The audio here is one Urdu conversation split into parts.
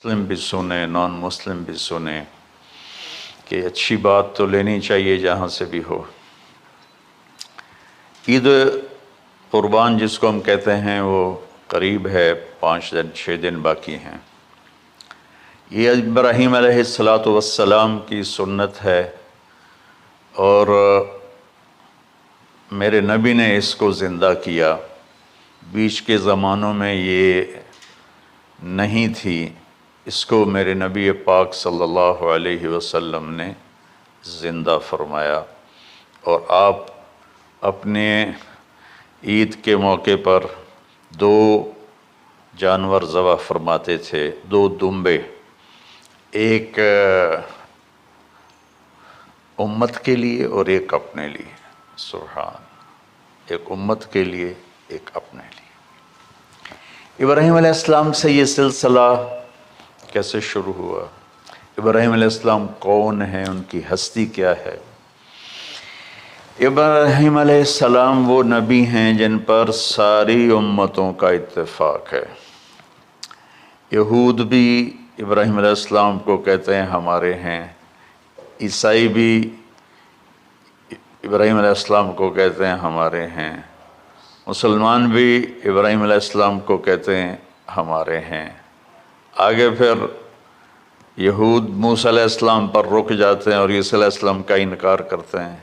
مسلم بھی سنیں، نان مسلم بھی سنیں کہ اچھی بات تو لینی چاہیے جہاں سے بھی ہو۔ عید قربان جس کو ہم کہتے ہیں وہ قریب ہے، 5 دن 6 دن باقی ہیں۔ یہ ابراہیم علیہ السلام کی سنت ہے، اور میرے نبی نے اس کو زندہ کیا۔ بیچ کے زمانوں میں یہ نہیں تھی، اس کو میرے نبی پاک صلی اللہ علیہ وسلم نے زندہ فرمایا، اور آپ اپنے عید کے موقع پر 2 جانور ذبح فرماتے تھے، 2 دمبے، ایک امت کے لیے اور ایک اپنے لیے۔ سبحان، ایک امت کے لیے، ایک اپنے لیے۔ ابراہیم علیہ السلام سے یہ سلسلہ کیسے شروع ہوا؟ ابراہیم علیہ السلام کون ہیں؟ ان کی ہستی کیا ہے؟ ابراہیم علیہ السلام وہ نبی ہیں جن پر ساری امتوں کا اتفاق ہے۔ یہود بھی ابراہیم علیہ السلام کو کہتے ہیں ہمارے ہیں، عیسائی بھی ابراہیم علیہ السلام کو کہتے ہیں ہمارے ہیں، مسلمان بھی ابراہیم علیہ السلام کو کہتے ہیں ہمارے ہیں۔ آگے پھر یہود موسیٰ علیہ السلام پر رک جاتے ہیں اور عیسیٰ علیہ السلام کا انکار کرتے ہیں،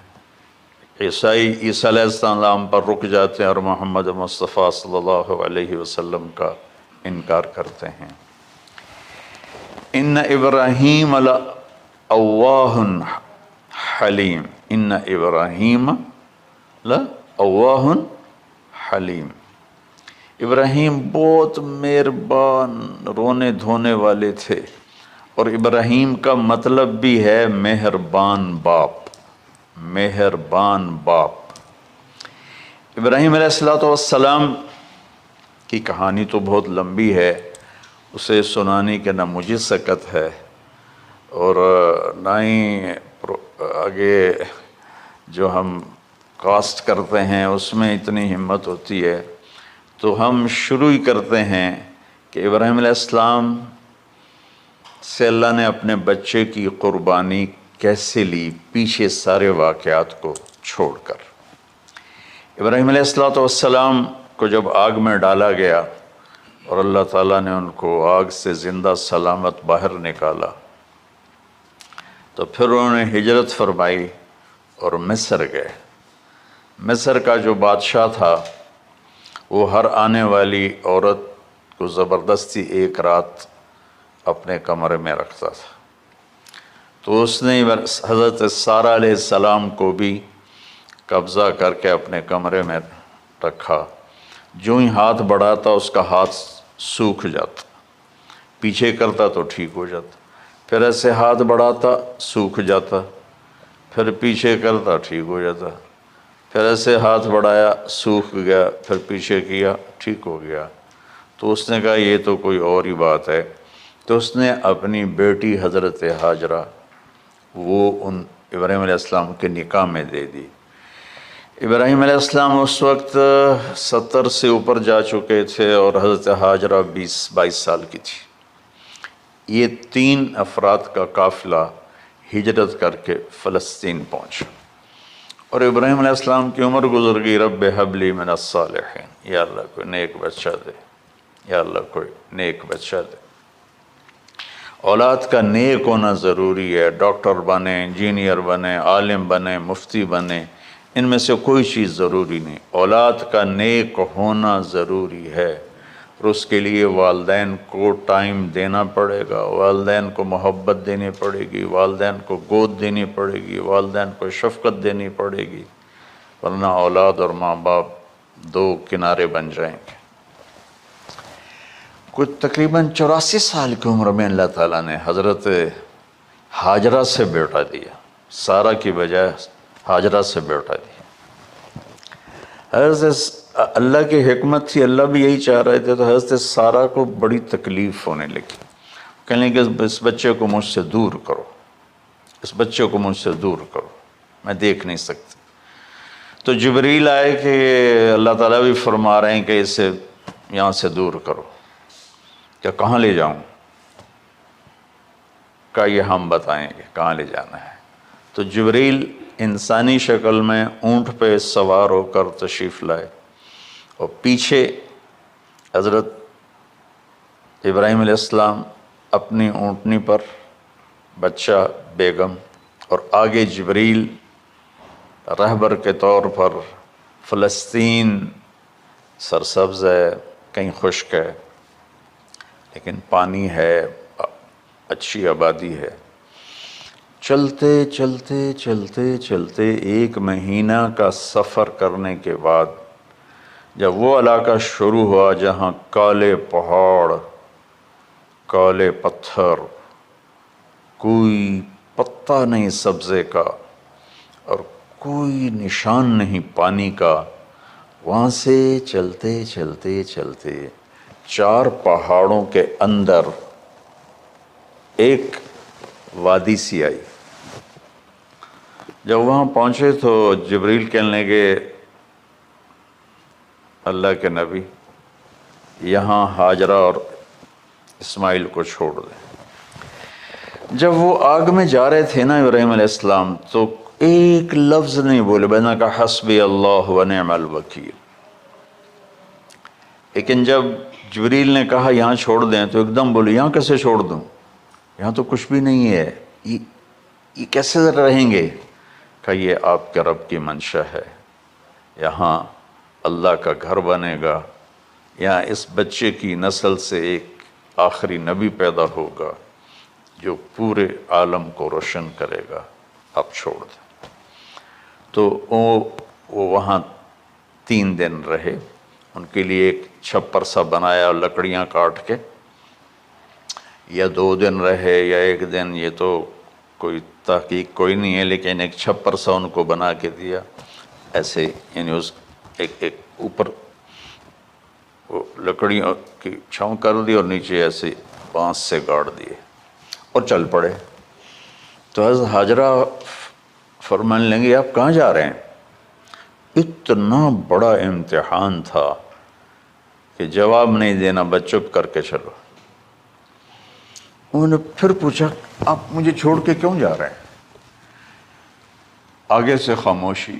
عیسائی عیسیٰ علیہ السلام پر رک جاتے ہیں اور محمد مصطفیٰ صلی اللہ علیہ وسلم کا انکار کرتے ہیں۔ ان ابراہیم لأواہ حلیم، ان ابراہیم لأواہ حلیم، ابراہیم بہت مہربان رونے دھونے والے تھے، اور ابراہیم کا مطلب بھی ہے مہربان باپ، مہربان باپ۔ ابراہیم علیہ السلام کی کہانی تو بہت لمبی ہے، اسے سنانے کے نہ مجھے سکت ہے، اور نہ ہی آگے جو ہم کاسٹ کرتے ہیں اس میں اتنی ہمت ہوتی ہے، تو ہم شروع ہی کرتے ہیں کہ ابراہیم علیہ السلام سے اللہ نے اپنے بچے کی قربانی کیسے لی، پیچھے سارے واقعات کو چھوڑ کر۔ ابراہیم علیہ السلام کو جب آگ میں ڈالا گیا اور اللہ تعالیٰ نے ان کو آگ سے زندہ سلامت باہر نکالا، تو پھر انہوں نے ہجرت فرمائی اور مصر گئے۔ مصر کا جو بادشاہ تھا وہ ہر آنے والی عورت کو زبردستی ایک رات اپنے کمرے میں رکھتا تھا، تو اس نے حضرت سارہ علیہ السلام کو بھی قبضہ کر کے اپنے کمرے میں رکھا۔ جو ہی ہاتھ بڑھاتا اس کا ہاتھ سوکھ جاتا، پیچھے کرتا تو ٹھیک ہو جاتا، پھر ایسے ہاتھ بڑھاتا سوکھ جاتا، پھر پیچھے کرتا ٹھیک ہو جاتا، پھر ایسے ہاتھ بڑھایا سوکھ گیا، پھر پیچھے کیا ٹھیک ہو گیا۔ تو اس نے کہا یہ تو کوئی اور ہی بات ہے، تو اس نے اپنی بیٹی حضرت ہاجرہ وہ ان ابراہیم علیہ السلام کے نکاح میں دے دی۔ ابراہیم علیہ السلام اس وقت 70 سے اوپر جا چکے تھے اور حضرت ہاجرہ 22 سال کی تھی۔ یہ 3 افراد کا قافلہ ہجرت کر کے فلسطین پہنچا، اور ابراہیم علیہ السلام کی عمر گزر گئی۔ رب ہب لی من الصالحین، یا اللہ کوئی نیک بچہ دے، یا اللہ کوئی نیک بچہ دے۔ اولاد کا نیک ہونا ضروری ہے، ڈاکٹر بنے، انجینئر بنے، عالم بنے، مفتی بنے، ان میں سے کوئی چیز ضروری نہیں، اولاد کا نیک ہونا ضروری ہے، اور اس کے لیے والدین کو ٹائم دینا پڑے گا، والدین کو محبت دینی پڑے گی، والدین کو گود دینی پڑے گی، والدین کو شفقت دینی پڑے گی، ورنہ اولاد اور ماں باپ 2 کنارے بن جائیں گے۔ کچھ تقریباً 84 سال کی عمر میں اللہ تعالیٰ نے حضرت ہاجرہ سے بیٹا دیا، سارہ کی بجائے ہاجرہ سے بیٹا دیا۔ حضرت اللہ کی حکمت تھی، اللہ بھی یہی چاہ رہے تھے، تو حضرت سارہ کو بڑی تکلیف ہونے لگی، کہنے کہ اس بچے کو مجھ سے دور کرو، اس بچے کو مجھ سے دور کرو، میں دیکھ نہیں سکتی۔ تو جبریل آئے کہ اللہ تعالیٰ بھی فرما رہے ہیں کہ اسے یہاں سے دور کرو، کہ کہاں لے جاؤں؟ کا یہ ہم بتائیں گے کہاں لے جانا ہے۔ تو جبریل انسانی شکل میں اونٹ پہ سوار ہو کر تشریف لائے، اور پیچھے حضرت ابراہیم علیہ السلام اپنی اونٹنی پر، بچہ بیگم، اور آگے جبریل رہبر کے طور پر۔ فلسطین سرسبز ہے، کہیں خشک ہے، لیکن پانی ہے، اچھی آبادی ہے۔ چلتے چلتے چلتے چلتے 1 مہینہ کا سفر کرنے کے بعد جب وہ علاقہ شروع ہوا جہاں کالے پہاڑ، کالے پتھر، کوئی پتا نہیں سبزے کا اور کوئی نشان نہیں پانی کا، وہاں سے چلتے چلتے چلتے 4 پہاڑوں کے اندر ایک وادی سی آئی۔ جب وہاں پہنچے تو جبریل کہنے لگے اللہ کے نبی یہاں ہاجرہ اور اسماعیل کو چھوڑ دیں۔ جب وہ آگ میں جا رہے تھے نا ابراہیم علیہ السلام، تو ایک لفظ نہیں بولے، بس نے کہا حسبی اللہ و نعم الوکیل۔ لیکن جب جبریل نے کہا یہاں چھوڑ دیں تو ایک دم بولے یہاں کیسے چھوڑ دوں، یہاں تو کچھ بھی نہیں ہے، یہ کیسے رہیں گے؟ کہ یہ آپ کے رب کی منشا ہے، یہاں اللہ کا گھر بنے گا، یہاں اس بچے کی نسل سے ایک آخری نبی پیدا ہوگا جو پورے عالم کو روشن کرے گا، آپ چھوڑ دیں۔ تو وہ وہاں 3 دن رہے، ان کے لیے ایک چھپر سا بنایا لکڑیاں کاٹ کے، یا 2 دن رہے یا 1 دن، یہ تو کوئی تحقیق کوئی نہیں ہے، لیکن ایک چھپر سا ان کو بنا کے دیا ایسے، یعنی اس ایک اوپر وہ لکڑیوں کی چھاؤں کر دی اور نیچے ایسے بانس سے گاڑ دیے اور چل پڑے۔ تو حضرت ہاجرہ فرمانے لگے آپ کہاں جا رہے ہیں؟ اتنا بڑا امتحان تھا کہ جواب نہیں دینا، بس چپ کر کے چلو۔ انہوں نے پھر پوچھا آپ مجھے چھوڑ کے کیوں جا رہے ہیں؟ آگے سے خاموشی۔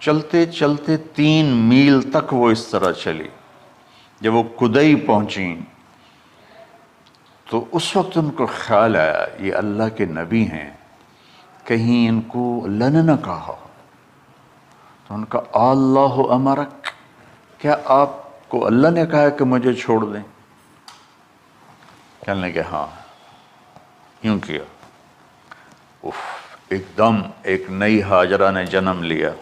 چلتے چلتے 3 میل تک وہ اس طرح چلی۔ جب وہ کدئی پہنچیں تو اس وقت ان کو خیال آیا یہ اللہ کے نبی ہیں، کہیں ان کو اللہ نے نہ کہا۔ تو ان کا اللہ امرک، کیا آپ کو اللہ نے کہا کہ مجھے چھوڑ دیں؟ کہنے لگے ہاں، یوں کیا۔ ایک دم ایک نئی ہاجرہ نے جنم لیا،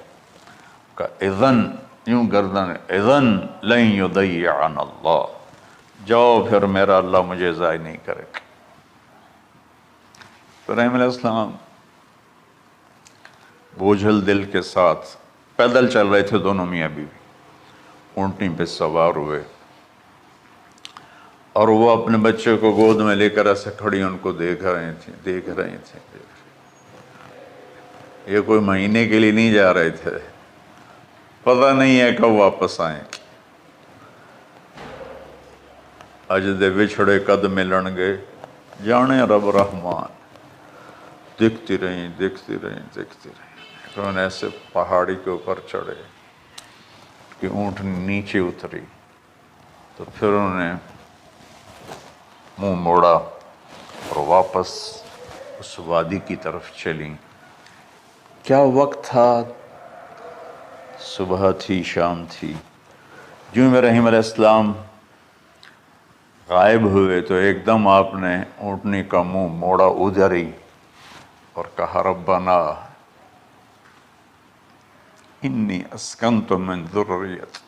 کہ اذن، یوں گردن، اذن لن یضیعنا اللہ، جاؤ پھر میرا اللہ مجھے ضائع نہیں کرے گا۔ ابراہیم علیہ السلام بوجھل دل کے ساتھ پیدل چل رہے تھے، دونوں میاں بیوی اونٹنی پہ سوار ہوئے، اور وہ اپنے بچے کو گود میں لے کر ایسے کھڑی ان کو دیکھ رہے تھے۔ یہ کوئی مہینے کے لیے نہیں جا رہے تھے، پتہ نہیں ہے کب واپس آئیں۔ اج دے بچھڑے قد ملن گے، جانے رب رحمان۔ دیکھتی رہیں۔ انہوں نے ایسے پہاڑی کے اوپر چڑھے کہ اونٹ نیچے اتری، تو پھر انہوں نے منہ موڑا اور واپس اس وادی کی طرف چلیں۔ کیا وقت تھا، صبح تھی، شام تھی۔ جو ابراہیم علیہ السلام غائب ہوئے تو ایک دم آپ نے اونٹنی کا منہ موڑا ادھر ہی اور کہا ربنا انی اسکنت من ذریتی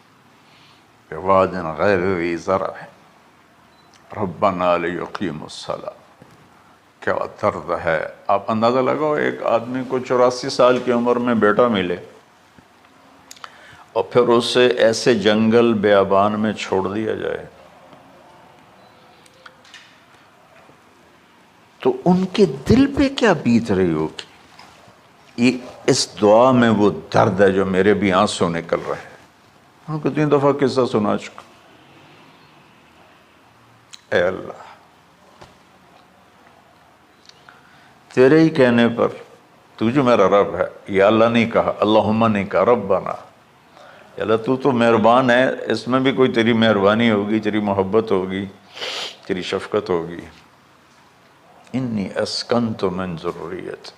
بواد غیر ذی زرع ربنا لیقیموا الصلاۃ۔ کیا درد ہے! آپ اندازہ لگاؤ، ایک آدمی کو 84 سال کی عمر میں بیٹا ملے اور پھر اسے ایسے جنگل بیابان میں چھوڑ دیا جائے، تو ان کے دل پہ کیا بیت رہی ہوگی۔ اس دعا میں وہ درد ہے جو میرے بھی آنسو نکل رہے ہیں۔ ان کو 3 دفعہ قصہ سنا چکا۔ اے اللہ، تیرے ہی کہنے پر، تو جو میرا رب ہے، یا اللہ نہیں کہا، اللہم نہیں کہا، ربنا، یا اللہ تو مہربان ہے، اس میں بھی کوئی تیری مہربانی ہوگی، تیری محبت ہوگی، تیری شفقت ہوگی۔ انی اسکنت من ذریت،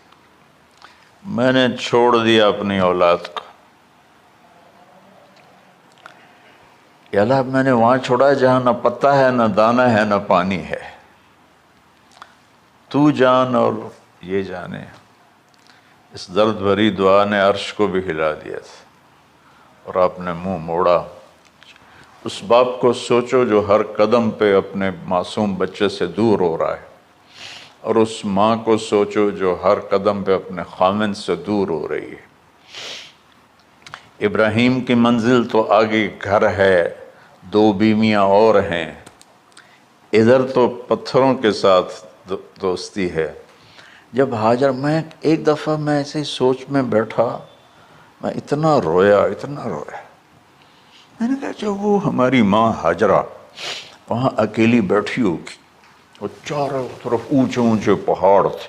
میں نے چھوڑ دیا اپنی اولاد کو، یا اللہ میں نے وہاں چھوڑا جہاں نہ پتا ہے، نہ دانا ہے، نہ پانی ہے، تو جان اور یہ جانے۔ اس درد بھری دعا نے عرش کو بھی ہلا دیا تھا، اور آپ نے منہ موڑا۔ اس باپ کو سوچو جو ہر قدم پہ اپنے معصوم بچے سے دور ہو رہا ہے، اور اس ماں کو سوچو جو ہر قدم پہ اپنے خامن سے دور ہو رہی ہے۔ ابراہیم کی منزل تو آگے گھر ہے، 2 بیویاں اور ہیں، ادھر تو پتھروں کے ساتھ دوستی ہے۔ جب ہاجر، میں ایک دفعہ میں ایسے ہی سوچ میں بیٹھا، میں اتنا رویا، میں نے کہا جب وہ ہماری ماں ہاجرہ وہاں اکیلی بیٹھی ہوگی، وہ چاروں طرف اونچے اونچے پہاڑ تھے،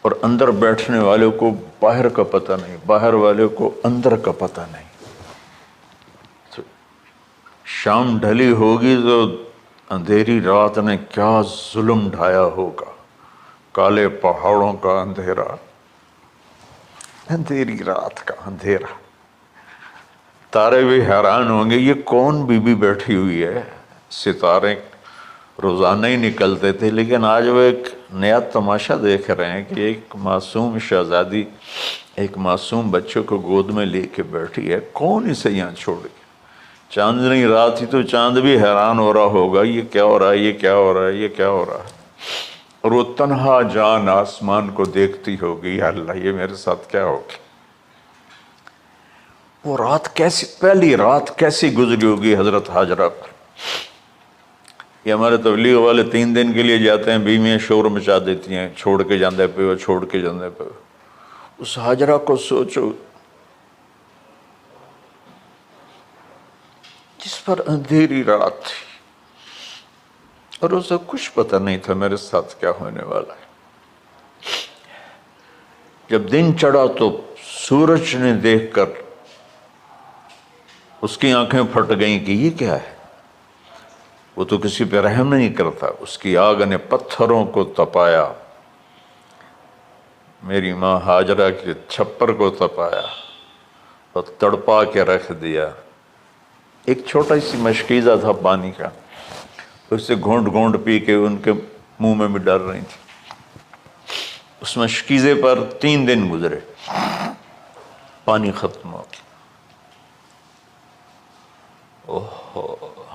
اور اندر بیٹھنے والے کو باہر کا پتہ نہیں، باہر والے کو اندر کا پتہ نہیں۔ تو شام ڈھلی ہوگی تو اندھیری رات نے کیا ظلم ڈھایا ہوگا، کالے پہاڑوں کا اندھیرا، اندھیری رات کا اندھیرا۔ تارے بھی حیران ہوں گے یہ کون بی بی بیٹھی ہوئی ہے۔ ستارے روزانہ ہی نکلتے تھے، لیکن آج وہ ایک نیا تماشا دیکھ رہے ہیں کہ ایک معصوم شہزادی ایک معصوم بچے کو گود میں لے کے بیٹھی ہے، کون اسے یہاں چھوڑے؟ چاندنی رات تھی تو چاند بھی حیران ہو رہا ہوگا، یہ کیا ہو رہا ہے، یہ کیا ہو رہا ہے، یہ کیا ہو رہا ہے، اور وہ تنہا جان آسمان کو دیکھتی ہوگی، یا اللہ یہ میرے ساتھ کیا ہوگی۔ وہ رات کیسی، پہلی رات کیسی گزری ہوگی حضرت ہاجرہ پر۔ یہ ہمارے تبلیغ والے 3 دن کے لیے جاتے ہیں، بیویاں شور مچا دیتی ہیں، چھوڑ کے جاندے پہ ہو، چھوڑ کے جاندے پہ ہو۔ اس ہاجرہ کو سوچو جس پر اندھیری رات تھی، اور اسے کچھ پتہ نہیں تھا میرے ساتھ کیا ہونے والا ہے۔ جب دن چڑھا تو سورج نے دیکھ کر اس کی آنکھیں پھٹ گئیں کہ یہ کیا ہے، وہ تو کسی پہ رحم نہیں کرتا۔ اس کی آگ نے پتھروں کو تپایا، میری ماں ہاجرہ کے چھپر کو تپایا اور تڑپا کے رکھ دیا۔ ایک چھوٹا سی مشکیزہ تھا پانی کا، اسے گھونٹ گھونٹ پی کے ان کے منہ میں بھی ڈال رہی تھی۔ اس مشکیزے پر 3 دن گزرے، پانی ختم ہو گیا۔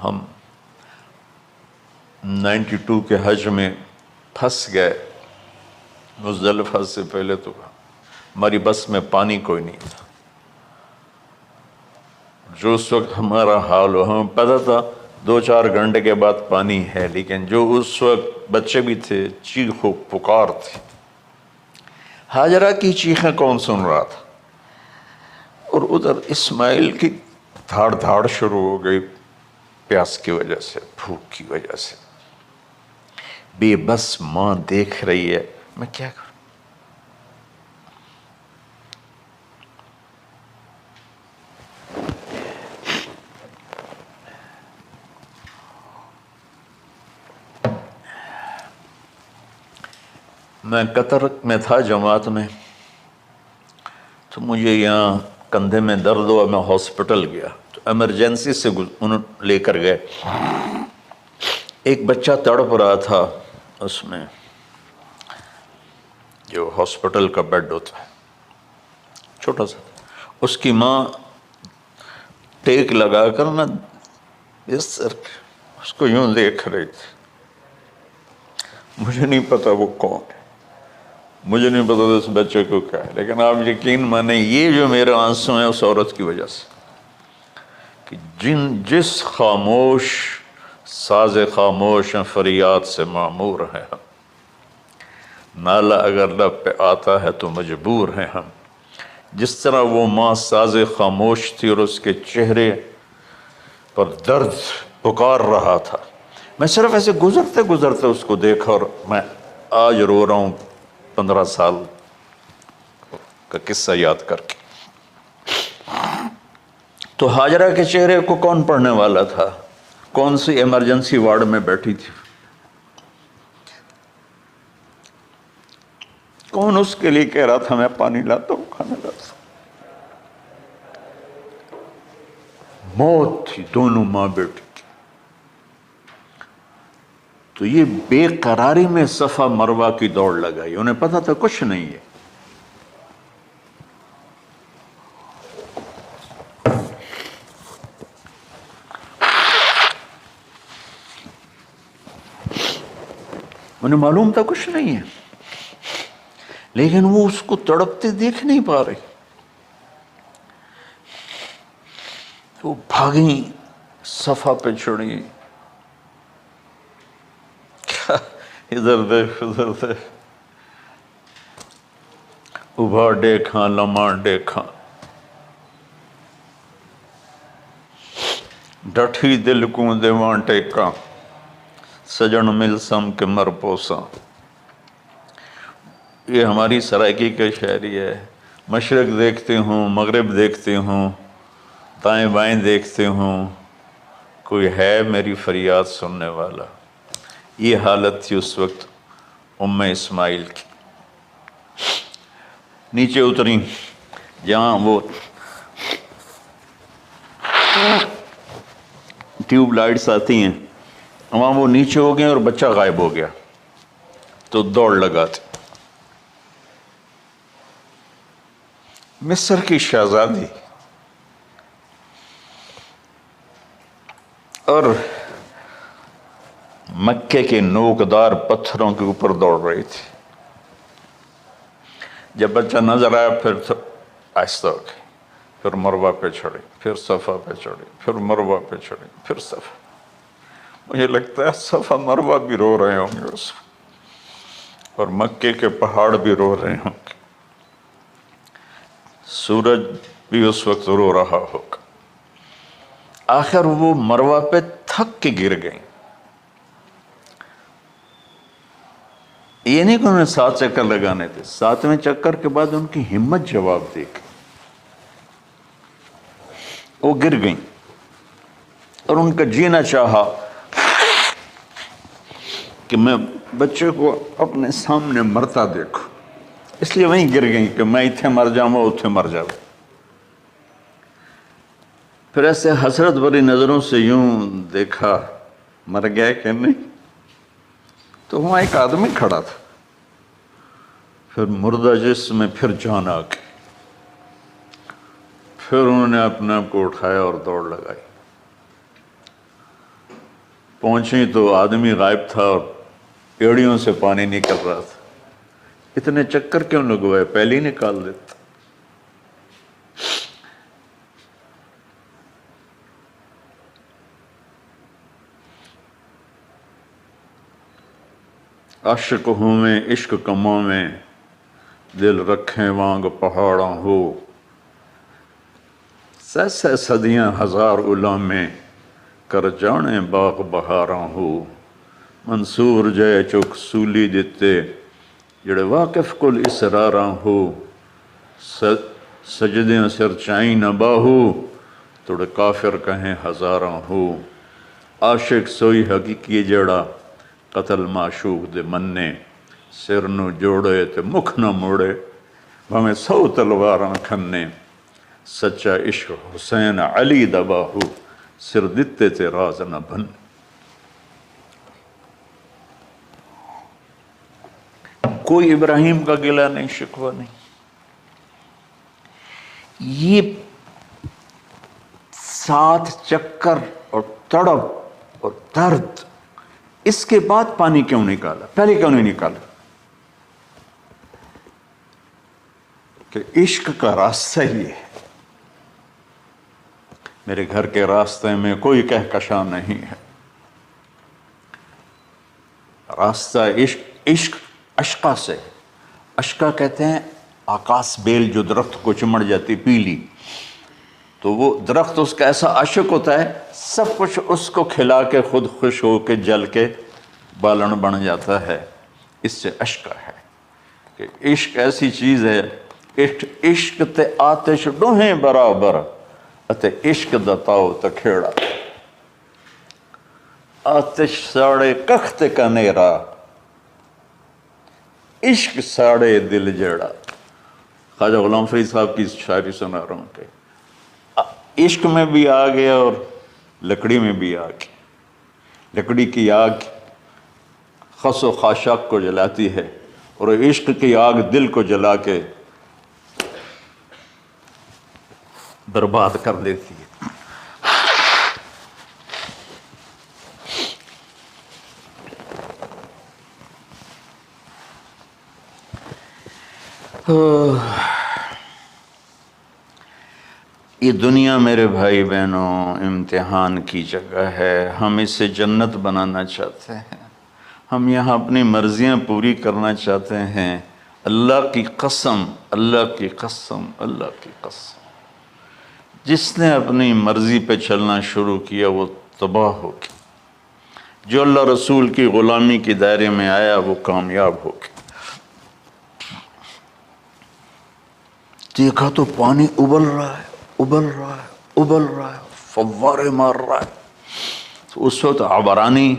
ہم 92 کے حج میں پھنس گئے، مزدلفہ سے پہلے تو ہماری بس میں پانی کوئی نہیں تھا۔ جو اس وقت ہمارا حال ہو، ہمیں پتہ تھا 2-4 گھنٹے کے بعد پانی ہے، لیکن جو اس وقت بچے بھی تھے، چیخ و پکار تھی۔ ہاجرہ کی چیخیں کون سن رہا تھا؟ اور ادھر اسماعیل کی دھاڑ دھاڑ شروع ہو گئی، پیاس کی وجہ سے، بھوک کی وجہ سے۔ بے بس ماں دیکھ رہی ہے، میں کیا کروں؟ میں قطر میں تھا جماعت میں، تو مجھے یہاں کندھے میں درد ہوا، میں ہاسپٹل گیا تو ایمرجنسی سے انہوں لے کر گئے۔ ایک بچہ تڑپ رہا تھا اس میں، جو ہاسپٹل کا بیڈ ہوتا ہے، چھوٹا سا۔ اس کی ماں ٹیک لگا کر نا اس کو یوں دیکھ رہی تھی۔ مجھے نہیں پتا وہ کون ہے، مجھے نہیں پتا اس بچے کو کیا ہے، لیکن آپ یقین مانیں یہ جو میرے آنسو ہیں اس عورت کی وجہ سے، کہ جس خاموش ساز خاموش فریاد سے معمور ہیں ہم، نالہ اگر لب پہ آتا ہے تو مجبور ہیں ہم۔ جس طرح وہ ماں ساز خاموش تھی اور اس کے چہرے پر درد پکار رہا تھا، میں صرف ایسے گزرتے گزرتے اس کو دیکھا اور میں آج رو رہا ہوں 15 سال کا قصہ یاد کر کے۔ تو ہاجرہ کے چہرے کو کون پڑھنے والا تھا؟ کون سی ایمرجنسی وارڈ میں بیٹھی تھی؟ کون اس کے لیے کہہ رہا تھا میں پانی لاتا ہوں، کھانا لاتا ہوں؟ موت تھی دونوں ماں بیٹی کی۔ تو یہ بے قراری میں صفا مروہ کی دوڑ لگائی، انہیں پتا تھا کچھ نہیں ہے۔ انہیں معلوم تھا کچھ نہیں ہے، لیکن وہ اس کو تڑپتے دیکھ نہیں پا رہے۔ وہ بھاگیں، صفا پہ چڑھی، ادھر دیکھ ادھر دیکھ، ابھا دیکھاں لمحہ دیکھاں، ڈٹھی دل کو دیواں ٹیکاں، سجن مل سم کے مر پوساں۔ یہ ہماری سرائکی کا شاعری ہے۔ مشرق دیکھتے ہوں، مغرب دیکھتے ہوں، دائیں بائیں دیکھتے ہوں، کوئی ہے میری فریاد سننے والا۔ یہ حالت تھی اس وقت ام اسماعیل کی۔ نیچے اتری جہاں وہ ٹیوب لائٹس آتی ہیں، وہاں وہ نیچے ہو گئے اور بچہ غائب ہو گیا، تو دوڑ لگاتے۔ مصر کی شہزادی اور مکے کے نوکدار پتھروں کے اوپر دوڑ رہی تھی۔ جب بچہ نظر آیا پھر آہستہ ہو گئی، پھر مروہ پہ چڑھی، پھر صفا پہ چڑھی، پھر مروہ پہ چڑھی، پھر صفا۔ مجھے لگتا ہے صفا مروہ بھی رو رہے ہوں گے اس وقت، اور مکے کے پہاڑ بھی رو رہے ہوں گے، سورج بھی اس وقت رو رہا ہوگا۔ آخر وہ مروہ پہ تھک کے گر گئیں۔ یہ نہیں کہ انہیں 7 چکر لگانے تھے، 7ویں چکر کے بعد ان کی ہمت جواب دے گئی، وہ گر گئیں اور ان کا جینا چاہا کہ میں بچے کو اپنے سامنے مرتا دیکھوں، اس لیے وہیں گر گئیں کہ میں اتھے مر جاؤں وہ اتھے مر جاؤں۔ پھر ایسے حسرت بھری نظروں سے یوں دیکھا مر گیا کہ نہیں، تو وہاں ایک آدمی کھڑا تھا۔ پھر مردہ جسم میں پھر جان آ گئی، پھر انہوں نے اپنے آپ کو اٹھایا اور دوڑ لگائی۔ پہنچی تو آدمی غائب تھا اور ایڑیوں سے پانی نکل رہا تھا۔ اتنے چکر کیوں لگوائے، پہلے ہی نکال دیتا۔ عاشق ہوں میں عشق کماں میں، دل رکھیں وانگ پہاڑاں ہو، سہ صدیاں ہزار الا میں، کر جانے باغ بہاراں ہو۔ منصور جے چک سولی دتے، جڑے واقف کل اسراراں ہو، سجدیاں سر چائیں نہ باہو، توڑے کافر کہیں ہزاراں ہو۔ عاشق سوئی حقیقی جڑا، قتل معشوق دے مننے، سر نو جوڑے تے مکھ نہ موڑے، بھمیں 100 تلواراں کھنے۔ سچا عشق حسین علی دا باہو، سر دتے تے راز نہ بن۔ کوئی ابراہیم کا گلہ نہیں، شکوہ نہیں۔ یہ 7 چکر اور تڑپ اور درد، اس کے بعد پانی کیوں نکالا، پہلے کیوں نہیں نکالا؟ کہ عشق کا راستہ ہی ہے، میرے گھر کے راستے میں کوئی کہکشاں نہیں ہے، راستہ عشق اشقا سے۔ اشقا کہتے ہیں آکاس بیل جو درخت کو چمڑ جاتی پیلی، تو وہ درخت اس کا ایسا عاشق ہوتا ہے، سب کچھ اس کو کھلا کے خود خوش ہو کے جل کے بالن بن جاتا ہے۔ اس سے اشک ہے کہ عشق ایسی چیز ہے، عشق تے آتش ڈوہیں برابر اتے عشق دا تاؤ تکھیڑا، آتش ساڑے کخ تے کنیرا، عشق ساڑے دل جیڑا۔ خواجہ غلام فرید صاحب کی شاعری سنا رہا ہوں کہ عشق میں بھی آگ ہے اور لکڑی میں بھی آگ ہے۔ لکڑی کی آگ خس و خاشاک کو جلاتی ہے اور عشق کی آگ دل کو جلا کے برباد کر دیتی ہے۔ یہ دنیا میرے بھائی بہنوں امتحان کی جگہ ہے، ہم اسے جنت بنانا چاہتے ہیں، ہم یہاں اپنی مرضیاں پوری کرنا چاہتے ہیں۔ اللہ کی قسم، اللہ کی قسم، اللہ کی قسم، جس نے اپنی مرضی پہ چلنا شروع کیا وہ تباہ ہو گیا، جو اللہ رسول کی غلامی کے دائرے میں آیا وہ کامیاب ہو گیا۔ دیکھا تو پانی ابل رہا ہے، ابل رہا ہے، ابل رہا ہے، فوارے مار رہا ہے۔ تو اس وقت عبرانی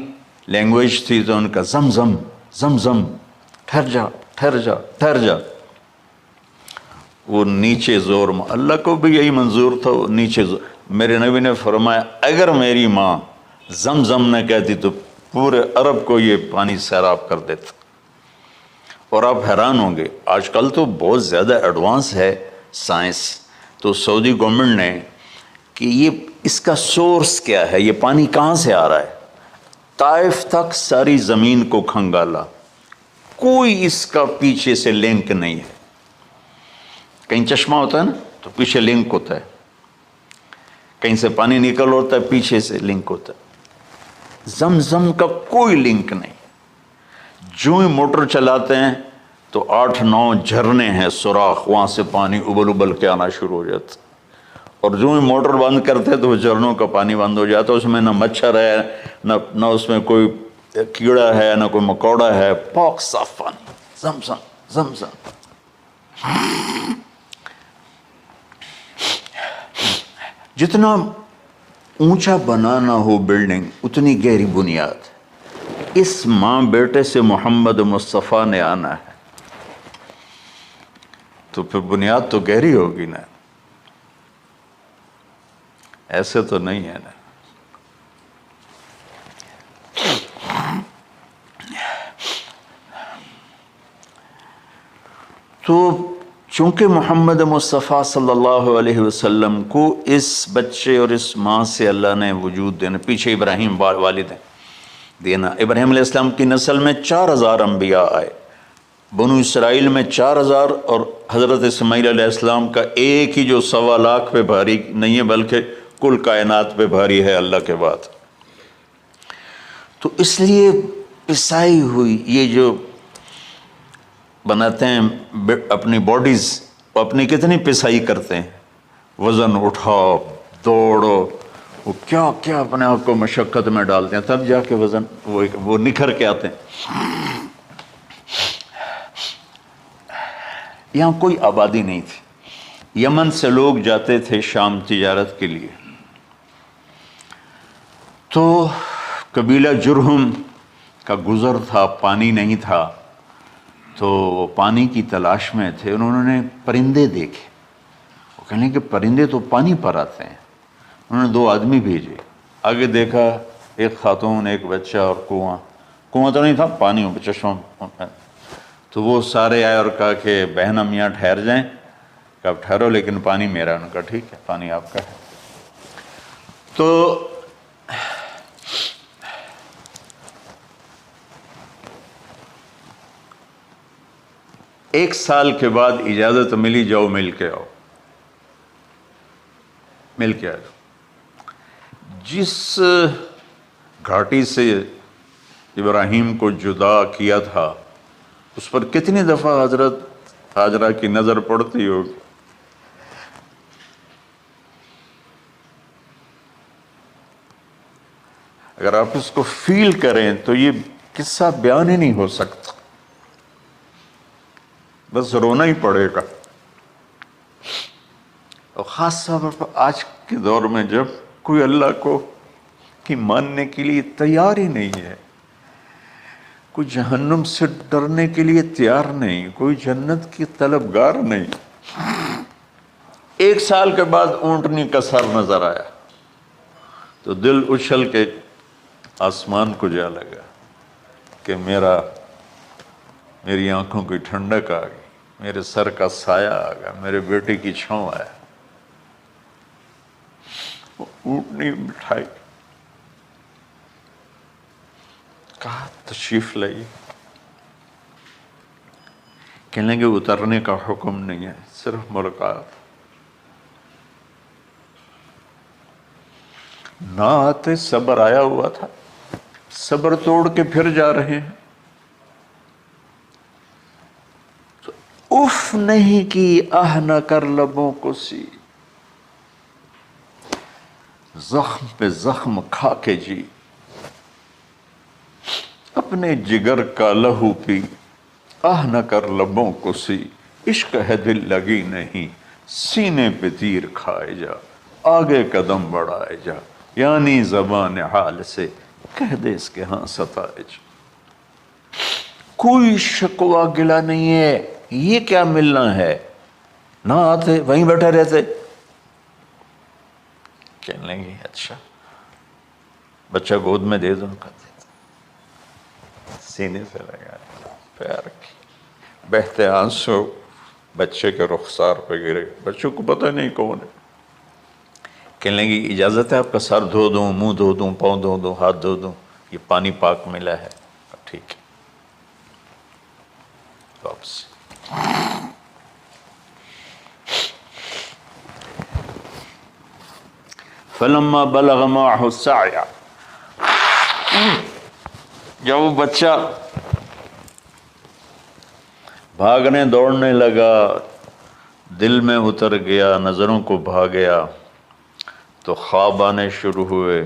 لینگویج تھی تو ان کا زمزم زمزم، ٹھہر جا ٹھہر جا ٹھہر جا۔ وہ نیچے زور، اللہ کو بھی یہی منظور تھا، وہ نیچے زور۔ میرے نبی نے فرمایا اگر میری ماں زمزم نہ کہتی تو پورے عرب کو یہ پانی سیراب کر دیتا۔ اور آپ حیران ہوں گے، آج کل تو بہت زیادہ ایڈوانس ہے سائنس، تو سعودی گورنمنٹ نے کہ یہ اس کا سورس کیا ہے، یہ پانی کہاں سے آ رہا ہے، طائف تک ساری زمین کو کھنگالا، کوئی اس کا پیچھے سے لنک نہیں ہے۔ کہیں چشمہ ہوتا ہے نا تو پیچھے لنک ہوتا ہے، کہیں سے پانی نکل ہوتا ہے پیچھے سے لنک ہوتا ہے۔ زمزم کا کوئی لنک نہیں، جو ہی موٹر چلاتے ہیں تو 8-9 جھرنے ہیں، سوراخ، وہاں سے پانی ابل ابل کے آنا شروع ہو جاتا، اور جو ہی موٹر بند کرتے تو وہ جھرنوں کا پانی بند ہو جاتا، اس میں نہ مچھر ہے، نہ اس میں کوئی کیڑا ہے، نہ کوئی مکوڑا ہے، پاک صاف پانی، زمزم زمزم۔ جتنا اونچا بنانا ہو بلڈنگ اتنی گہری بنیاد۔ اس ماں بیٹے سے محمد مصطفیٰ نے آنا ہے تو پھر بنیاد تو گہری ہوگی نا، ایسے تو نہیں ہے نا۔ تو چونکہ محمد مصطفیٰ صلی اللہ علیہ وسلم کو اس بچے اور اس ماں سے اللہ نے وجود دینا، پیچھے ابراہیم والد ہیں دینا، ابراہیم علیہ السلام کی نسل میں 4000 انبیاء آئے، بنو اسرائیل میں 4000، اور حضرت اسماعیل علیہ السلام کا ایک ہی جو 1.25 لاکھ پہ بھاری نہیں ہے بلکہ کل کائنات پہ بھاری ہے اللہ کے بعد۔ تو اس لیے پسائی ہوئی یہ جو بناتے ہیں اپنی باڈیز، وہ اپنی کتنی پسائی کرتے ہیں، وزن اٹھاؤ دوڑو، وہ کیا کیا اپنے آپ کو مشقت میں ڈالتے ہیں، تب جا کے وزن وہ نکھر کے آتے ہیں۔ یہاں کوئی آبادی نہیں تھی، یمن سے لوگ جاتے تھے شام تجارت کے لیے، تو قبیلہ جرہم کا گزر تھا، پانی نہیں تھا، تو وہ پانی کی تلاش میں تھے، انہوں نے پرندے دیکھے، وہ کہنے کہ پرندے تو پانی پر آتے ہیں، انہوں نے 2 آدمی بھیجے، آگے دیکھا ایک خاتون ایک بچہ اور کنواں تو نہیں تھا، پانی چشمہ، تو وہ سارے آئے اور کہا کہ بہن ہم یہاں ٹھہر جائیں، کہ آپ ٹھہرو لیکن پانی میرا، انہوں نے کہا ٹھیک ہے پانی آپ کا ہے۔ تو ایک سال کے بعد اجازت ملی، جاؤ مل کے آؤ، مل کے آؤ۔ جس گھاٹی سے ابراہیم کو جدا کیا تھا اس پر کتنی دفعہ حضرت ہاجرہ کی نظر پڑتی ہوگی، اگر آپ اس کو فیل کریں تو یہ قصہ بیان ہی نہیں ہو سکتا۔ بس رونا ہی پڑے گا. اور خاص طور پر آج کے دور میں جب کوئی اللہ کو کی ماننے کے لیے تیار ہی نہیں ہے، کوئی جہنم سے ڈرنے کے لیے تیار نہیں، کوئی جنت کی طلبگار نہیں. 1 سال کے بعد اونٹنی کا سر نظر آیا تو دل اچھل کے آسمان کو جا لگا کہ میری آنکھوں کی ٹھنڈک آ گئی، میرے سر کا سایہ آ گیا، میرے بیٹے کی چھاؤں آیا. اونٹنی بٹھائی، کہا تشریف لائیے. کہنے لگے اترنے کا حکم نہیں ہے، صرف ملاقات. نہ آتے صبر آیا ہوا تھا، صبر توڑ کے پھر جا رہے ہیں. تو اف نہیں کی آہ نہ کر لبوں کو سی، زخم پہ زخم کھا کے جی. اپنے جگر کا لہو پی، آہ نہ کر لبوں کو سی. عشق ہے دل لگی نہیں، سینے پہ تیر کھائے جا. آگے قدم بڑھائے جا، یعنی زبان حال سے کہہ دے اس کے ہاں ستائے جا. کوئی شکوہ گلا نہیں ہے، یہ کیا ملنا ہے. نہ آتے وہیں بیٹھے رہتے. کہنے لگے اچھا بچہ گود میں دے دو. سینے سے لگا پیار کی، بہتے آنسو بچے کے رخسار پہ گرے. بچوں کو پتہ نہیں کون ہے. کہنے لگی اجازت ہے آپ کا سر دھو دوں، منہ دھو دوں، پاؤں دھو دوں، ہاتھ دھو دوں؟ یہ پانی پاک ملا ہے. ٹھیک ہے واپس. فلما بلغ معه السعي، جب وہ بچہ بھاگنے دوڑنے لگا، دل میں اتر گیا، نظروں کو بھا گیا، تو خواب آنے شروع ہوئے.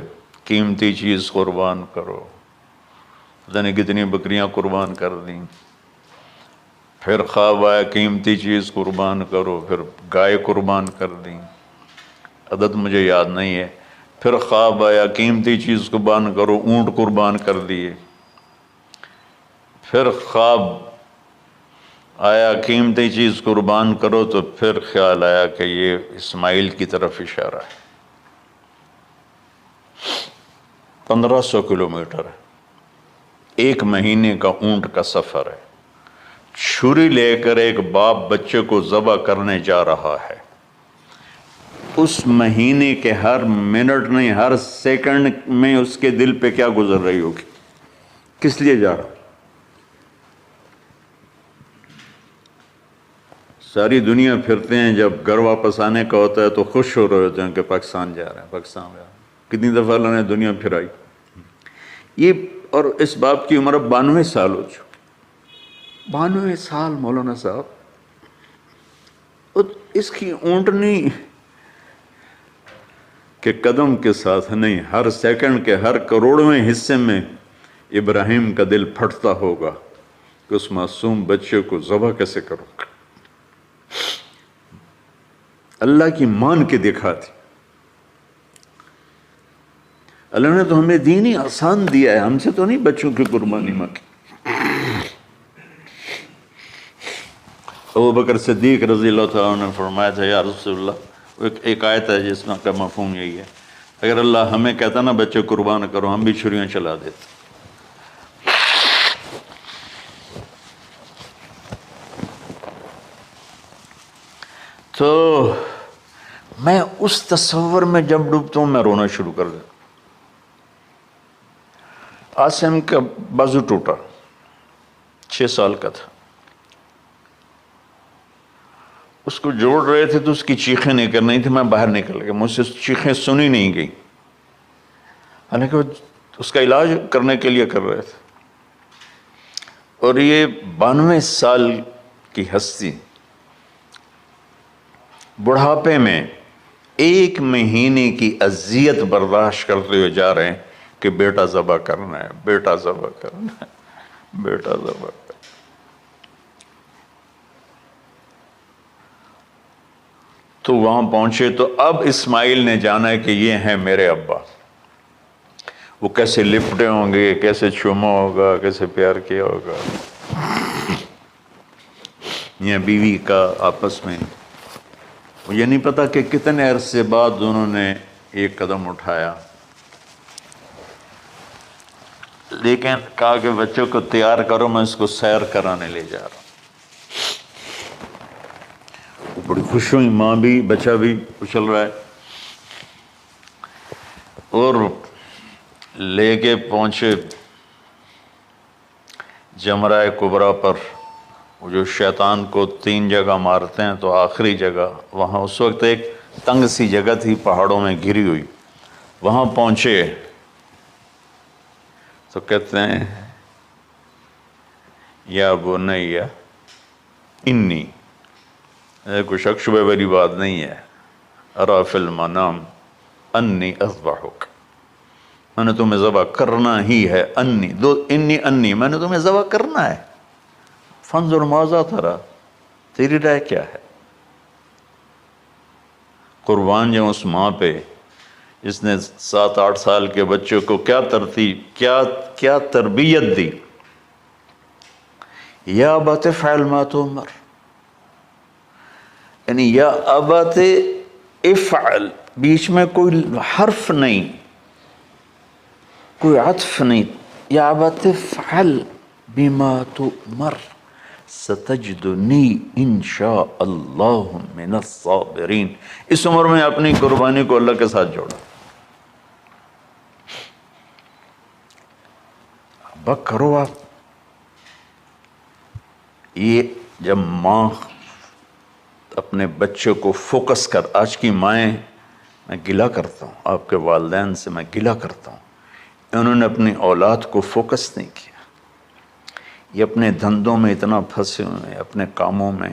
قیمتی چیز قربان کرو، پتہ نہیں کتنی بکریاں قربان کر دیں. پھر خواب آیا قیمتی چیز قربان کرو، پھر گائے قربان کر دیں، عدد مجھے یاد نہیں ہے. پھر خواب آیا قیمتی چیز قربان کرو، اونٹ قربان کر دیے. پھر خواب آیا قیمتی چیز قربان کرو، تو پھر خیال آیا کہ یہ اسماعیل کی طرف اشارہ ہے. 1500 کلومیٹر ہے، 1 مہینے کا اونٹ کا سفر ہے. چھری لے کر ایک باپ بچے کو ذبح کرنے جا رہا ہے. اس مہینے کے ہر منٹ نہیں، ہر سیکنڈ میں اس کے دل پہ کیا گزر رہی ہوگی، کس لیے جا رہا. ساری دنیا پھرتے ہیں، جب گھر واپس آنے کا ہوتا ہے تو خوش ہو رہے ہوتے ہیں کہ پاکستان جا رہے ہیں، پاکستان جا رہے ہیں. کتنی دفعہ اللہ نے دنیا پھرائی. یہ اور اس باپ کی عمر 92 سال ہو چکی. 92 سال مولانا صاحب. اس کی اونٹنی کے قدم کے ساتھ نہیں، ہر سیکنڈ کے ہر کروڑویں حصے میں ابراہیم کا دل پھٹتا ہوگا کہ اس معصوم بچے کو ذبح کیسے کروں. اللہ کی مان کے دکھا دی. اللہ نے تو ہمیں دین ہی آسان دیا ہے، ہم سے تو نہیں بچوں کی قربانی مانگی. ابوبکر صدیق رضی اللہ تعالیٰ نے فرمایا تھا یا رسول اللہ، ایک آیت ہے جس میں کا مفہوم یہی ہے، اگر اللہ ہمیں کہتا نا بچے قربان کرو، ہم بھی چھریاں چلا دیتے. تو میں اس تصور میں جب ڈوبتا ہوں میں رونا شروع کر دیتا. عاصم کا بازو ٹوٹا، 6 سال کا تھا. اس کو جوڑ رہے تھے تو اس کی چیخیں نہیں کر رہی تھی، میں باہر نکل گیا، مجھ سے چیخیں سنی نہیں گئی، حالانکہ وہ اس کا علاج کرنے کے لیے کر رہے تھے. اور یہ 92 سال کی ہستی بڑھاپے میں 1 مہینے کی اذیت برداشت کرتے ہوئے جا رہے ہیں کہ بیٹا ذبح کرنا ہے، بیٹا ذبح کرنا ہے، بیٹا ذبح کرنا ہے. تو وہاں پہنچے تو اب اسماعیل نے جانا کہ یہ ہیں میرے ابا. وہ کیسے لپٹے ہوں گے، کیسے چوما ہوگا، کیسے پیار کیا ہوگا، یا بیوی کا آپس میں. مجھے نہیں پتا کہ کتنے عرصے بعد انہوں نے ایک قدم اٹھایا، لیکن کہا کہ بچوں کو تیار کرو، میں اس کو سیر کرانے لے جا رہا ہوں. وہ بڑی خوش ہوئی، ماں بھی بچہ بھی اچھل رہا ہے، اور لے کے پہنچے جمرہ کبریٰ پر. وہ جو شیطان کو 3 جگہ مارتے ہیں تو آخری جگہ وہاں اس وقت ایک تنگ سی جگہ تھی پہاڑوں میں گھری ہوئی. وہاں پہنچے تو کہتے ہیں یا بنی انی، کوئی شک شبہ والی بات نہیں ہے، ارا فی المنام انی اذبحک، میں نے تمہیں ذبح کرنا ہی ہے. انی میں نے تمہیں ذبح کرنا ہے. فانظر ماذا ترى، تیری رائے کیا ہے؟ قربان جاؤں اس ماں پہ جس نے 7-8 سال کے بچوں کو کیا تربیت دی. یا ابت افعل ما تؤمر، یعنی یا ابت افعل، بیچ میں کوئی حرف نہیں، کوئی عطف نہیں. یا ابت افعل بما تؤمر ستجدنی انشاء اللہ من الصابرین. اس عمر میں اپنی قربانی کو اللہ کے ساتھ جوڑا. ابا کرو آپ. یہ جب ماں اپنے بچے کو فوکس کر، آج کی مائیں، میں گلہ کرتا ہوں آپ کے والدین سے، میں گلہ کرتا ہوں، انہوں نے اپنی اولاد کو فوکس نہیں کیا. یہ اپنے دھندوں میں اتنا پھنسے ہوئے ہیں، اپنے کاموں میں.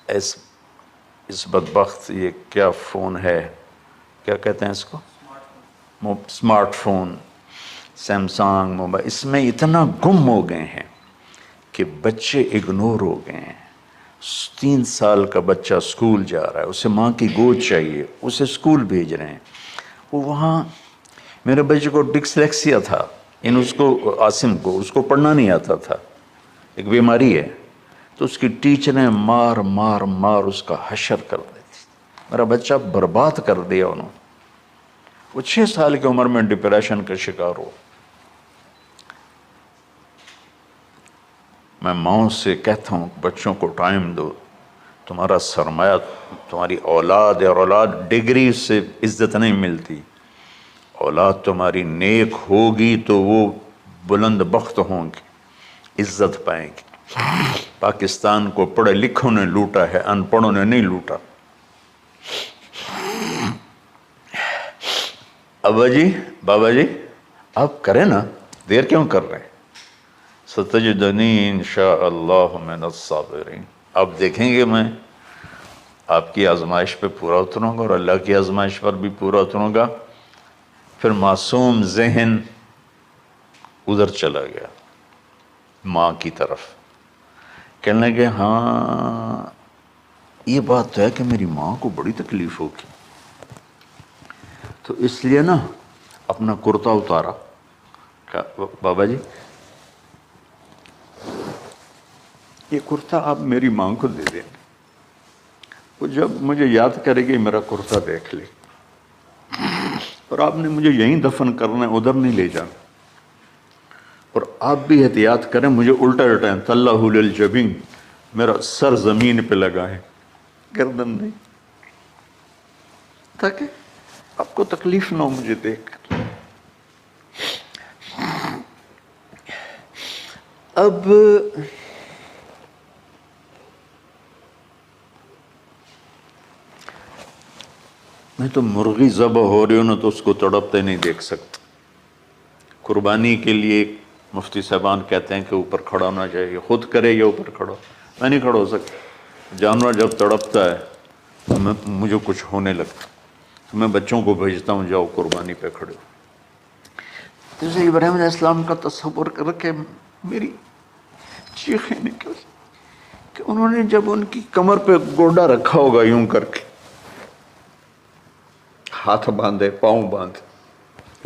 اس بدبخت یہ کیا فون ہے، کیا کہتے ہیں اس کو، اسمارٹ فون، سیمسنگ موبائل، اس میں اتنا گم ہو گئے ہیں کہ بچے اگنور ہو گئے ہیں. 3 سال کا بچہ اسکول جا رہا ہے، اسے ماں کی گود چاہیے، اسے اسکول بھیج رہے ہیں. وہ وہاں میرے بچے کو ڈسلیکسیا تھا، اس کو عاصم کو، اس کو پڑھنا نہیں آتا تھا، ایک بیماری ہے. تو اس کی ٹیچریں مار مار مار اس کا حشر کر دیتی. میرا بچہ برباد کر دیا انہوں نے. وہ 6 سال کی عمر میں ڈپریشن کا شکار ہو. میں ماؤں سے کہتا ہوں بچوں کو ٹائم دو، تمہارا سرمایہ تمہاری اولاد ہے، اور اولاد ڈگری سے عزت نہیں ملتی. اولاد تمہاری نیک ہوگی تو وہ بلند بخت ہوں گی، عزت پائیں گی. پاکستان کو پڑھے لکھوں نے لوٹا ہے، ان پڑھوں نے نہیں لوٹا. ابا جی، بابا جی، آپ کریں نا، دیر کیوں کر رہے ہیں؟ ستجدنی انشاء اللہ من الصابرین. آپ دیکھیں گے میں آپ کی آزمائش پہ پورا اتروں گا، اور اللہ کی آزمائش پر بھی پورا اتروں گا. پھر معصوم ذہن ادھر چلا گیا ماں کی طرف، کہنے لگے ہاں یہ بات تو ہے کہ میری ماں کو بڑی تکلیف ہوگی. تو اس لیے نا اپنا کرتا اتارا، کہا بابا جی یہ کرتا آپ میری ماں کو دے دیں. وہ جب مجھے یاد کرے گی میرا کرتا دیکھ لے، اور آپ نے مجھے یہیں دفن کرنا ہے، ادھر نہیں لے جانا. اور آپ بھی احتیاط کریں، مجھے الٹا الٹائیں، طلّہ للجبین، میرا سر زمین پہ لگا ہے، گردن نہیں، تاکہ آپ کو تکلیف نہ ہو مجھے دیکھ کر. اب میں تو مرغی ذبح ہو رہی ہوں نا تو اس کو تڑپتے نہیں دیکھ سکتا. قربانی کے لیے مفتی صاحبان کہتے ہیں کہ اوپر کھڑا ہونا چاہیے، خود کرے یا اوپر کھڑا. میں نہیں کھڑا ہو سکتا. جانور جب تڑپتا ہے تو مجھے کچھ ہونے لگتا، تو میں بچوں کو بھیجتا ہوں جاؤ قربانی پہ کھڑے ہو. جیسے ابراہیم علیہ السلام کا تصور کر کے میری چیخیں نکل کہ انہوں نے جب ان کی کمر پہ گوڈا رکھا ہوگا یوں کر کے، ہاتھ باندھے، پاؤں باندھے،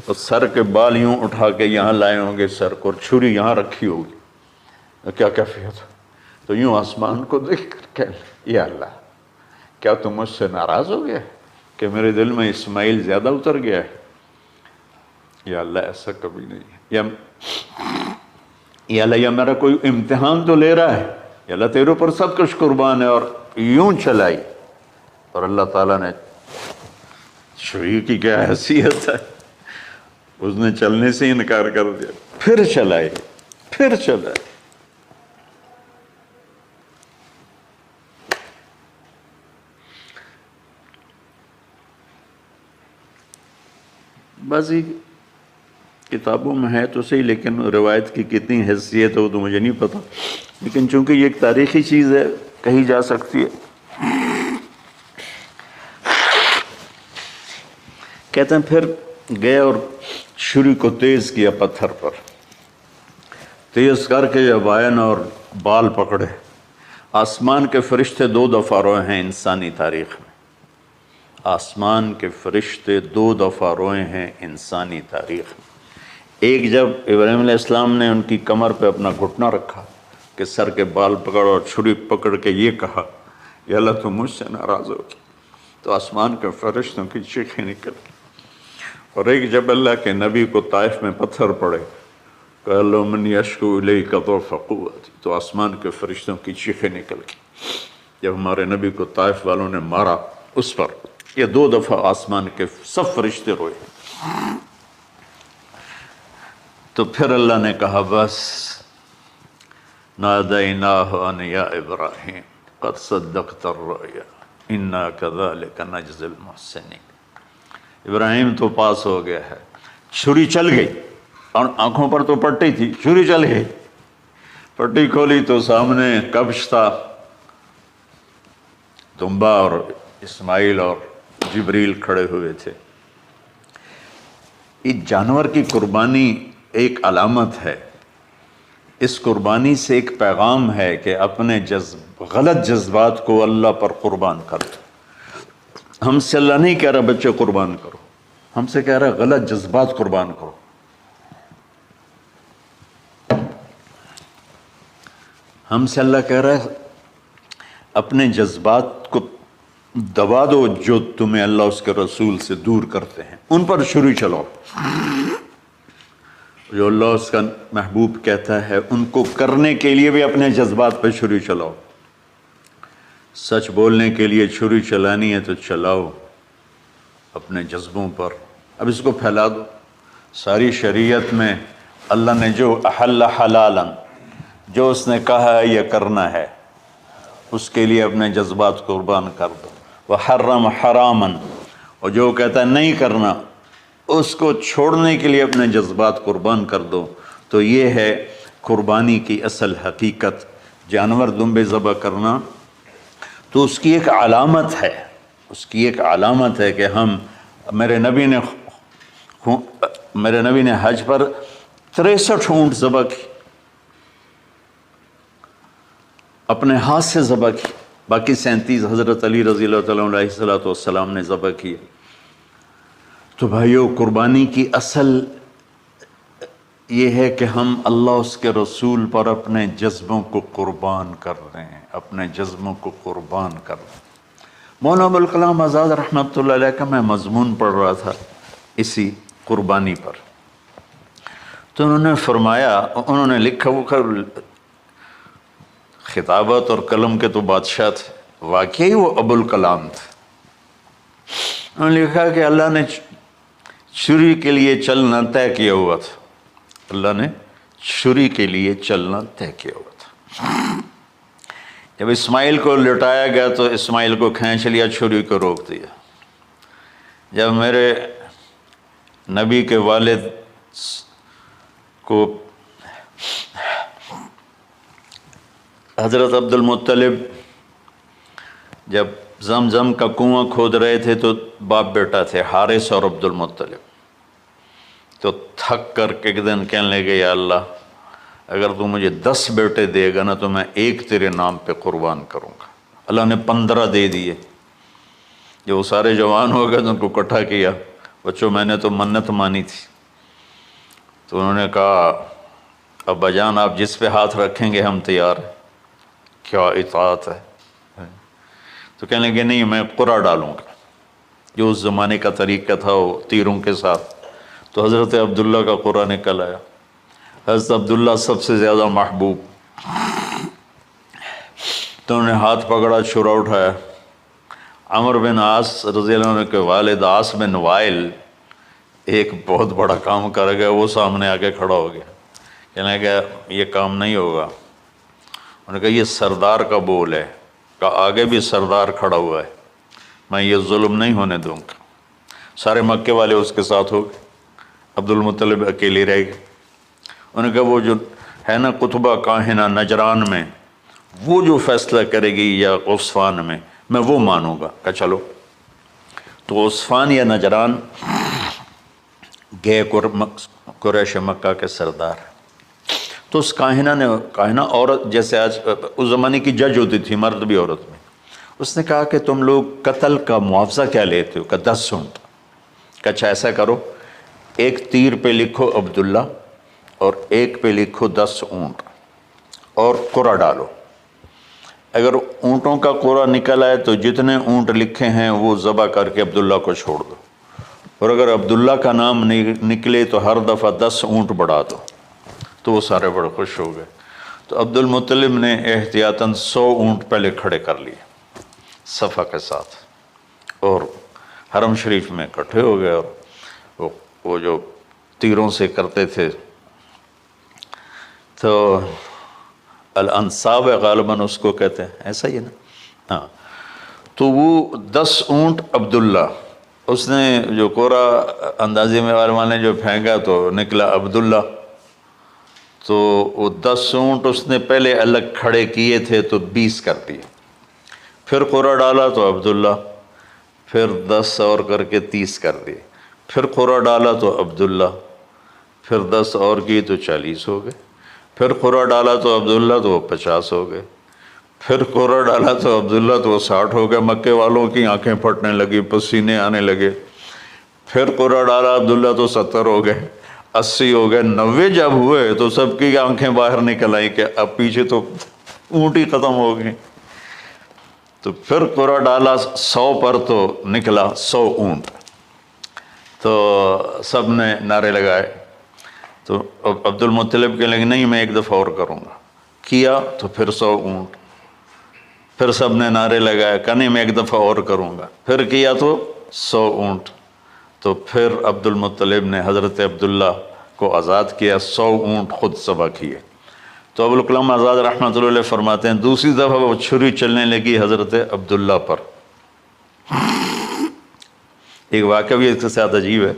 اور سر کے بال یوں اٹھا کے یہاں لائے ہوں گے سر کو، اور چھری یہاں رکھی ہوگی، کیا کیفیت ہو؟ تو یوں آسمان کو دیکھ کر کہ یا اللہ، کیا تم مجھ سے ناراض ہو گیا کہ میرے دل میں اسماعیل زیادہ اتر گیا ہے؟ یا اللہ ایسا کبھی نہیں ہے، یا اللہ یہ میرا کوئی امتحان تو لے رہا ہے، یا اللہ تیرے پر سب کچھ قربان ہے، اور یوں چلائی، اور اللہ تعالیٰ نے چھری کی کیا حیثیت ہے، اس نے چلنے سے انکار کر دیا، پھر چلائی، پھر چلائی۔ بعضی کتابوں میں ہے تو صحیح، لیکن روایت کی کتنی حیثیت ہو تو مجھے نہیں پتا، لیکن چونکہ یہ ایک تاریخی چیز ہے کہی جا سکتی ہے۔ کہتے ہیں پھر گئے اور چھری کو تیز کیا پتھر پر، تیز کر کے جب آئن اور بال پکڑے، آسمان کے فرشتے 2 دفعہ روئے ہیں انسانی تاریخ میں، آسمان کے فرشتے 2 دفعہ روئے ہیں انسانی تاریخ میں۔ ایک جب ابراہیم علیہ السلام نے ان کی کمر پہ اپنا گھٹنا رکھا کہ سر کے بال پکڑ اور چھری پکڑ کے یہ کہا یا اللہ تم مجھ سے ناراض ہو، تو آسمان کے فرشتوں کی چیخیں نکل گئی۔ اور ایک جب اللہ کے نبی کو طائف میں پتھر پڑے کہ اللہ من یشکو الیک ضعف قوتی، تو آسمان کے فرشتوں کی چیخیں نکل گئی جب ہمارے نبی کو طائف والوں نے مارا اس پر۔ یہ 2 دفعہ آسمان کے سب فرشتے روئے۔ تو پھر اللہ نے کہا بس، نادیناہ ان یا ابراہیم قد صدقت الرؤیا انا کذلک نجزی المحسنین، ابراہیم تو پاس ہو گیا ہے۔ چھری چل گئی، اور آنکھوں پر تو پٹی تھی، چھری چل گئی، پٹی کھولی تو سامنے کبش تھا، دمبا، اور اسماعیل اور جبریل کھڑے ہوئے تھے۔ اس جانور کی قربانی ایک علامت ہے، اس قربانی سے ایک پیغام ہے کہ اپنے غلط جذبات کو اللہ پر قربان کرو۔ ہم سے اللہ نہیں کہہ رہا بچے قربان کرو، ہم سے کہہ رہا غلط جذبات قربان کرو۔ ہم سے اللہ کہہ رہا ہے اپنے جذبات کو دبا دو جو تمہیں اللہ اس کے رسول سے دور کرتے ہیں، ان پر چھری چلاؤ۔ جو اللہ اس کا محبوب کہتا ہے ان کو کرنے کے لیے بھی اپنے جذبات پہ چھری چلاؤ۔ سچ بولنے کے لیے چھری چلانی ہے تو چلاؤ اپنے جذبوں پر، اب اس کو پھیلا دو۔ ساری شریعت میں اللہ نے جو احل حلالا، جو اس نے کہا ہے یہ کرنا ہے، اس کے لیے اپنے جذبات قربان کر دو۔ وحرم حراما، اور جو کہتا ہے نہیں کرنا، اس کو چھوڑنے کے لیے اپنے جذبات قربان کر دو۔ تو یہ ہے قربانی کی اصل حقیقت۔ جانور دمبے ذبح کرنا تو اس کی ایک علامت ہے، اس کی ایک علامت ہے کہ ہم میرے نبی نے حج پر 63 اونٹ ذبح کی، اپنے ہاتھ سے ذبح کی، باقی 37 حضرت علی رضی اللہ تعالیٰ علیہ السلام نے ذبح کیے۔ تو بھائیو، قربانی کی اصل یہ ہے کہ ہم اللہ اس کے رسول پر اپنے جذبوں کو قربان کر رہے ہیں، اپنے جذبوں کو قربان کر رہے ہیں۔ مولانا ابوالکلام آزاد رحمۃ اللہ علیہ کا میں مضمون پڑھ رہا تھا اسی قربانی پر، تو انہوں نے فرمایا، انہوں نے لکھا، وہ خطابت اور قلم کے تو بادشاہ تھے، واقعی وہ ابوالکلام تھے۔ انہوں نے لکھا کہ اللہ نے چھری کے لیے چلنا طے کیا ہوا تھا، اللہ نے چھری کے لیے چلنا طے کیا ہوا تھا۔ جب اسماعیل کو لٹایا گیا تو اسماعیل کو کھینچ لیا، چھری کو روک دیا۔ جب میرے نبی کے والد کو حضرت عبد المطلب جب زمزم کا کنواں کھود رہے تھے تو باپ بیٹا تھے، حارث اور عبد المطلب، تو تھک کر کے ایک دن کہنے لگے یا اللہ اگر تو مجھے 10 بیٹے دے گا نا تو میں ایک تیرے نام پہ قربان کروں گا۔ اللہ نے 15 دے دیے۔ جو وہ سارے جوان ہو گئے تو ان کو اکٹھا کیا، بچوں میں نے تو منت مانی تھی، تو انہوں نے کہا ابا جان آپ جس پہ ہاتھ رکھیں گے ہم تیار ہیں، کیا اطاعت ہے۔ تو کہنے لگے نہیں میں قرعہ ڈالوں گا، جو اس زمانے کا طریقہ تھا وہ تیروں کے ساتھ۔ تو حضرت عبداللہ کا قرعہ نکل آیا، حضرت عبداللہ سب سے زیادہ محبوب، تو انہوں نے ہاتھ پکڑا، چھرا اٹھایا۔ عمر بن عاص رضی اللہ عنہ کے والد عاص بن وائل ایک بہت بڑا کام کر گیا، وہ سامنے آ کے کھڑا ہو گیا، کہنے لگا یہ کام نہیں ہوگا۔ انہوں نے کہا یہ سردار کا بول ہے، کہا آگے بھی سردار کھڑا ہوا ہے، میں یہ ظلم نہیں ہونے دوں گا۔ سارے مکے والے اس کے ساتھ ہو گئے، عبد المطلب اکیلی رہ گئے۔ انہوں نے کہا وہ جو ہے نا قطبہ کاہنہ نجران میں، وہ جو فیصلہ کرے گی یا غصفان میں وہ مانوں گا۔ کہا چلو۔ تو غصفان یا نجران گئے قریش مکہ کے سردار، تو اس کاہنہ عورت، جیسے آج اس زمانے کی جج ہوتی تھی، مرد بھی عورت میں، اس نے کہا کہ تم لوگ قتل کا معاوضہ کیا لیتے ہو؟ کہ 10 اونٹ۔ کہ اچھا ایسا کرو، ایک تیر پہ لکھو عبداللہ اور ایک پہ لکھو 10 اونٹ اور قرعہ ڈالو، اگر اونٹوں کا قرعہ نکل آئے تو جتنے اونٹ لکھے ہیں وہ ذبح کر کے عبداللہ کو چھوڑ دو، اور اگر عبداللہ کا نام نکلے تو ہر دفعہ 10 اونٹ بڑھا دو۔ تو وہ سارے بڑے خوش ہو گئے۔ تو عبد المطلب نے احتیاطاً 100 اونٹ پہلے کھڑے کر لیے صفا کے ساتھ، اور حرم شریف میں اکٹھے ہو گئے، اور وہ جو تیروں سے کرتے تھے تو الانصاب غالباً اس کو کہتے ہیں، ایسا ہی ہے نا؟ ہاں۔ تو وہ 10 اونٹ عبداللہ، اس نے جو قرعہ اندازی میں والے نے جو پھینکا تو نکلا عبداللہ، تو وہ 10 اونٹ اس نے پہلے الگ کھڑے کیے تھے تو 20 کر دیے، پھر قرعہ ڈالا تو عبداللہ، پھر 10 اور کر کے 30 کر دیے، پھر قرعہ ڈالا تو عبداللہ، پھر 10 اور کی تو 40 ہو گئے، پھر قرعہ ڈالا تو عبداللہ تو وہ 50 ہو گئے، پھر قرعہ ڈالا تو عبداللہ تو وہ 60 ہو گئے۔ مکے والوں کی آنکھیں پھٹنے لگی، پسینے آنے لگے۔ پھر قرعہ ڈالا عبداللہ تو 70 ہو گئے، 80 ہو گئے، 90 جب ہوئے تو سب کی آنکھیں باہر نکل آئیں کہ اب پیچھے تو اونٹ ہی ختم ہو گئے۔ تو پھر قرعہ ڈالا 100 پر تو نکلا 100 اونٹ، تو سب نے نعرے لگائے۔ تو عبد المطلب کہنے لگے نہیں میں ایک دفعہ اور کروں گا، کیا تو پھر 100 اونٹ، پھر سب نے نعرے لگائے، کہا نہیں میں ایک دفعہ اور کروں گا، پھر کیا تو 100 اونٹ۔ تو پھر عبد المطلب نے حضرت عبداللہ کو آزاد کیا، 100 اونٹ خود ذبح کیے۔ تو ابوالکلام آزاد رحمۃ اللہ علیہ فرماتے ہیں دوسری دفعہ وہ چھری چلنے لگی حضرت عبداللہ پر۔ ایک واقعہ بھی اس کے ساتھ عجیب ہے۔